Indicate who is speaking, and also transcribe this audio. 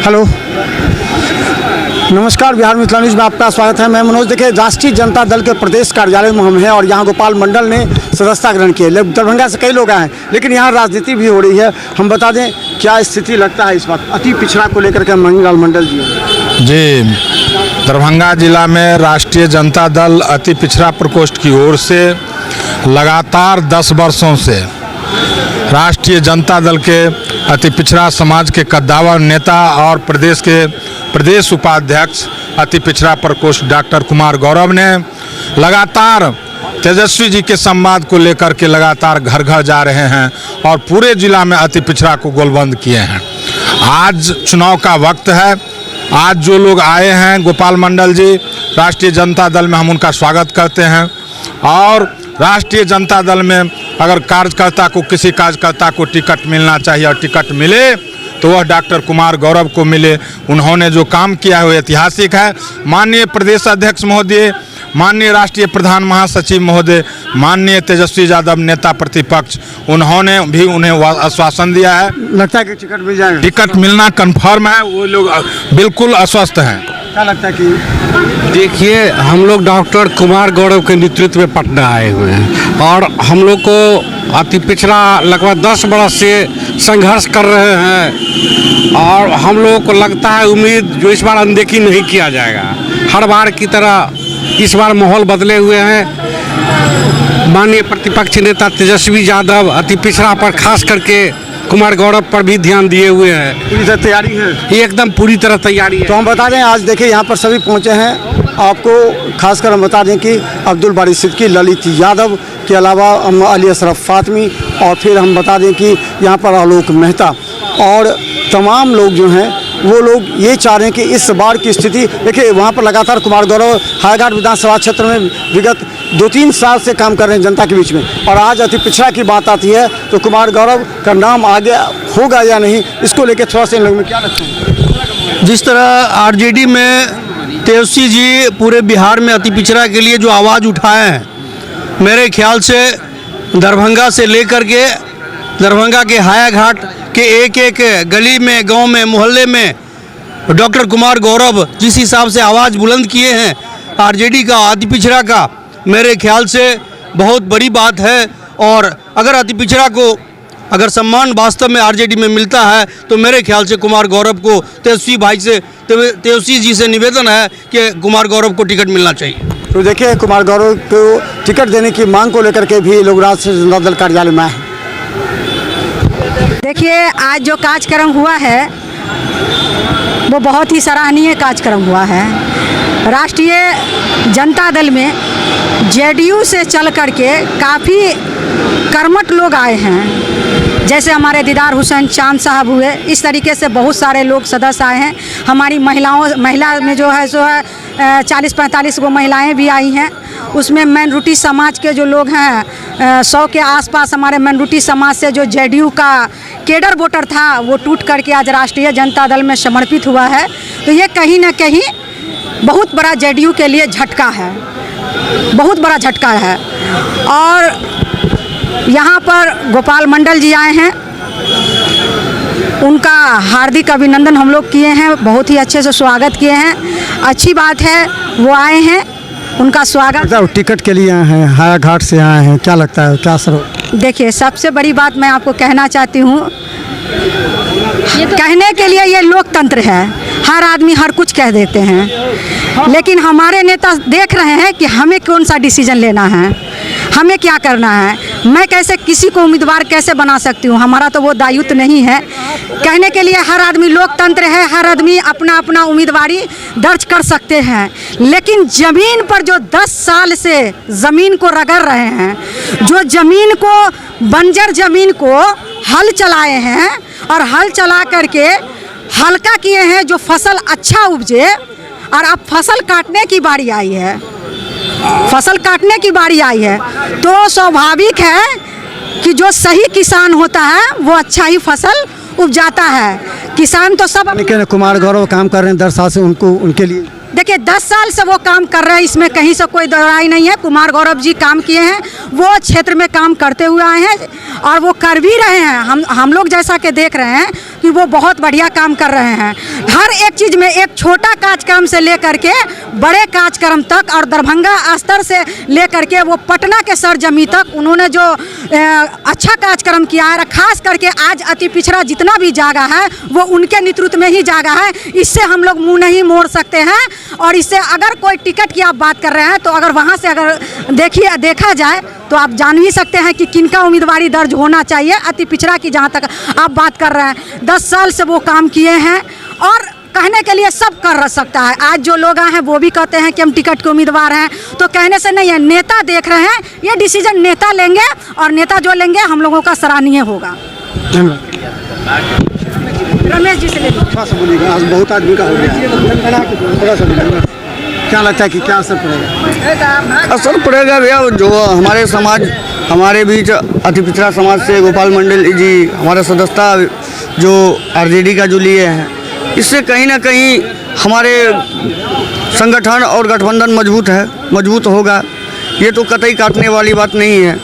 Speaker 1: Hello, नमस्कार। Bihar Mithila news में आपका स्वागत है। मैं मनोज। देखिए, राष्ट्रीय जनता दल के प्रदेश कार्यालय में हम हैं और यहाँ गोपाल मंडल ने सदस्यता ग्रहण की है। दरभंगा से कई लोग आए हैं, लेकिन यहाँ राजनीति भी हो रही है। हम बता दें क्या स्थिति लगता है इस वक्त अति पिछड़ा को लेकर के मंगल मंडल
Speaker 2: जी। दरभंगा जिला में राष्ट्रीय जनता दल अति पिछड़ा प्रकोष्ठ की ओर से लगातार 10 वर्षों से राष्ट्रीय जनता दल के अति पिछड़ा समाज के कद्दावर नेता और प्रदेश उपाध्यक्ष अति पिछड़ा प्रकोष्ठ डॉक्टर कुमार गौरव ने लगातार तेजस्वी जी के संवाद को लेकर के लगातार घर घर जा रहे हैं और पूरे जिला में अति पिछड़ा को गोलबंद किए हैं। आज चुनाव का वक्त है। आज जो लोग आए हैं गोपाल मंडल जी राष्ट्रीय जनता दल में, हम उनका स्वागत करते हैं। और राष्ट्रीय जनता दल में अगर किसी कार्यकर्ता को टिकट मिलना चाहिए और टिकट मिले तो वह डॉक्टर कुमार गौरव को मिले। उन्होंने जो काम किया है वो ऐतिहासिक है। माननीय प्रदेश अध्यक्ष महोदय, माननीय राष्ट्रीय प्रधान महासचिव महोदय, माननीय तेजस्वी यादव नेता प्रतिपक्ष, उन्होंने भी उन्हें आश्वासन दिया है।
Speaker 1: लगता है कि टिकट मिल जाएगा।
Speaker 2: टिकट मिलना कन्फर्म है। वो लोग बिल्कुल आश्वस्त हैं।
Speaker 1: क्या लगता है कि
Speaker 3: देखिए, हम लोग डॉक्टर कुमार गौरव के नेतृत्व में पटना आए हुए हैं और हम लोग को अति पिछड़ा लगभग 10 वर्ष से संघर्ष कर रहे हैं और हम लोगों को लगता है उम्मीद जो इस बार अनदेखी नहीं किया जाएगा। हर बार की तरह इस बार माहौल बदले हुए हैं। माननीय प्रतिपक्ष नेता तेजस्वी यादव अति पिछड़ा पर खास करके कुमार गौरव पर भी ध्यान दिए हुए हैं।
Speaker 1: पूरी तरह तैयारी है।
Speaker 3: एकदम पूरी तरह तैयारी है।
Speaker 1: तो हम बता दें, आज देखिए यहाँ पर सभी पहुँचे हैं। आपको खासकर हम बता दें कि अब्दुल बारी सिद्दीकी, ललित यादव के अलावा अली अशरफ फातमी और फिर हम बता दें कि यहाँ पर आलोक मेहता और तमाम लोग जो हैं वो लोग ये चाह रहे हैं कि इस बार की स्थिति देखिए। वहाँ पर लगातार कुमार गौरव हाईघाट विधानसभा क्षेत्र में विगत 2-3 साल से काम कर रहे हैं जनता के बीच में, और आज अति पिछड़ा की बात आती है तो कुमार गौरव का नाम आगे होगा या नहीं, इसको लेकर थोड़ा सा इन लोगों में क्या लगता है?
Speaker 4: जिस तरह आरजेडी में तेजस्वी जी पूरे बिहार में अति पिछड़ा के लिए जो आवाज़ उठाए हैं, मेरे ख्याल से दरभंगा से लेकर के दरभंगा के हायाघाट के एक गली में, गांव में, मोहल्ले में डॉक्टर कुमार गौरव जिस हिसाब से आवाज़ बुलंद किए हैं आरजेडी का अति पिछड़ा का, मेरे ख्याल से बहुत बड़ी बात है। और अगर अति पिछड़ा को अगर सम्मान वास्तव में आरजेडी में मिलता है तो मेरे ख्याल से कुमार गौरव को तेजस्वी जी से निवेदन है कि कुमार गौरव को टिकट मिलना चाहिए।
Speaker 1: तो देखिए, कुमार गौरव को टिकट देने की मांग को लेकर के भी लोग राष्ट्रीय जनता दल कार्यालय में आए।
Speaker 5: देखिए, आज जो कार्यक्रम हुआ है वो बहुत ही सराहनीय कार्यक्रम हुआ है। राष्ट्रीय जनता दल में जेडीयू से चल करके काफ़ी कर्मठ लोग आए हैं, जैसे हमारे दीदार हुसैन चांद साहब हुए। इस तरीके से बहुत सारे लोग सदस्य आए हैं। हमारी महिला में जो है 40-45 गो महिलाएं भी आई हैं। उसमें मैनोरिटी समाज के जो लोग हैं 100 के आसपास हमारे मैनोरिटी समाज से जो जेडीयू का केडर वोटर था वो टूट करके आज राष्ट्रीय जनता दल में समर्पित हुआ है। तो ये कहीं ना कहीं बहुत बड़ा जेडीयू के लिए झटका है, बहुत बड़ा झटका है। और यहाँ पर गोपाल मंडल जी आए हैं, उनका हार्दिक अभिनंदन हम लोग किए हैं, बहुत ही अच्छे से स्वागत किए हैं। अच्छी बात है वो आए हैं, उनका स्वागत।
Speaker 1: टिकट के लिए आए हैं, हायाघाट से आए हैं, क्या लगता है क्या असर?
Speaker 5: देखिए, सबसे बड़ी बात मैं आपको कहना चाहती हूँ, कहने के लिए ये लोकतंत्र है, हर आदमी हर कुछ कह देते हैं, लेकिन हमारे नेता देख रहे हैं कि हमें कौन सा डिसीजन लेना है, हमें क्या करना है। मैं कैसे किसी को उम्मीदवार कैसे बना सकती हूँ, हमारा तो वो दायित्व नहीं है। कहने के लिए हर आदमी लोकतंत्र है, हर आदमी अपना अपना उम्मीदवारी दर्ज कर सकते हैं, लेकिन ज़मीन पर जो 10 साल से ज़मीन को रगड़ रहे हैं, जो ज़मीन को बंजर ज़मीन को हल चलाए हैं और हल चला करके हल्का किए हैं जो फसल अच्छा उपजे, और अब फसल काटने की बारी आई है, फसल काटने की बारी आई है, तो स्वाभाविक है कि जो सही किसान होता है वो अच्छा ही फसल उपजाता है। किसान तो सब
Speaker 1: लेकिन कुमार गौरव काम कर रहे हैं 10 साल से, उनको उनके लिए
Speaker 5: देखिए 10 साल से वो काम कर रहे हैं, इसमें कहीं से कोई दोहराई नहीं है। कुमार गौरव जी काम किए हैं, वो क्षेत्र में काम करते हुए आए हैं और वो कर भी रहे हैं। हम लोग जैसा कि देख रहे हैं कि वो बहुत बढ़िया काम कर रहे हैं। हर एक चीज़ में, एक छोटा कार्यक्रम से लेकर के बड़े कार्यक्रम तक और दरभंगा स्तर से लेकर के वो पटना के सरजमी तक उन्होंने जो अच्छा कार्यक्रम किया है। खास करके आज अति पिछड़ा जितना भी जागा है वो उनके नेतृत्व में ही जागा है। इससे हम लोग मुंह नहीं मोड़ सकते हैं। और इससे अगर कोई टिकट की आप बात कर रहे हैं तो अगर वहाँ से अगर देखा जाए तो आप जान ही सकते हैं कि किनका उम्मीदवारी दर्ज होना चाहिए। अति पिछड़ा की जहाँ तक आप बात कर रहे हैं, 10 साल से वो काम किए हैं और कहने के लिए सब कर सकता है। आज जो लोग आए हैं वो भी कहते हैं कि हम टिकट के उम्मीदवार हैं, तो कहने से नहीं है। नेता देख रहे हैं, ये डिसीजन नेता लेंगे और नेता जो लेंगे हम लोगों का सराहनीय होगा। रमेश जी से ले लीजिए।
Speaker 1: थोड़ा सा बोलिएगा, आज बहुत आदमी का हो गया है। थोड़ा सा बोलिएगा, क्या लगता है कि क्या असर पड़ेगा?
Speaker 4: असर पड़ेगा भैया, जो हमारे समाज, हमारे बीच अति पिछड़ा समाज से गोपाल मंडल जी हमारा सदस्यता जो आरजेडी का जो लिए हैं, इससे कहीं ना कहीं हमारे संगठन और गठबंधन मजबूत होगा। ये तो कतई काटने वाली बात नहीं है।